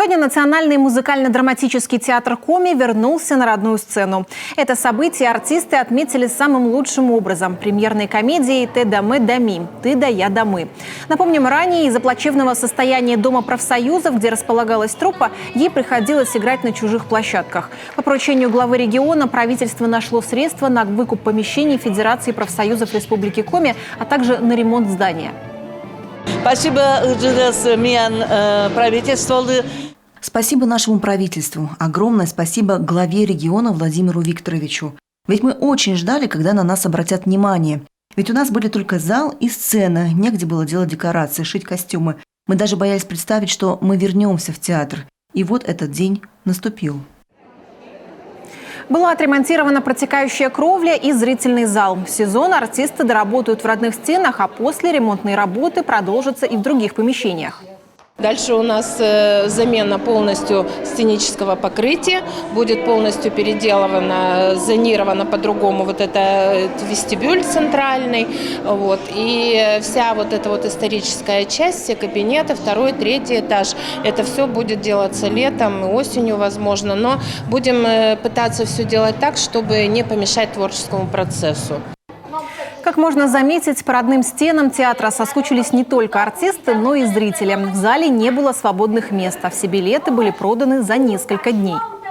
Сегодня Национальный музыкально-драматический театр Коми вернулся на родную сцену. Это событие артисты отметили самым лучшим образом – премьерной комедией «Те да мы да ми» – «Ты да я да мы». Напомним, ранее из-за плачевного состояния Дома профсоюзов, где располагалась труппа, ей приходилось играть на чужих площадках. По поручению главы региона правительство нашло средства на выкуп помещений Федерации профсоюзов Республики Коми, а также на ремонт здания. Спасибо правительству. Спасибо нашему правительству. Огромное спасибо главе региона Владимиру Викторовичу. Ведь мы очень ждали, когда на нас обратят внимание. Ведь у нас были только зал и сцена, негде было делать декорации, шить костюмы. Мы даже боялись представить, что мы вернемся в театр. И вот этот день наступил. Была отремонтирована протекающая кровля и зрительный зал. Сезон артисты доработают в родных стенах, а после ремонтные работы продолжатся и в других помещениях. Дальше у нас замена полностью сценического покрытия, будет полностью переделано, зонировано по-другому вот это вестибюль центральный, вот, и вся вот эта вот историческая часть, все кабинеты, 2-й, 3-й этаж, это все будет делаться летом и осенью, возможно, но будем пытаться все делать так, чтобы не помешать творческому процессу. Как можно заметить, по родным стенам театра соскучились не только артисты, но и зрители. В зале не было свободных мест, а все билеты были проданы за несколько дней.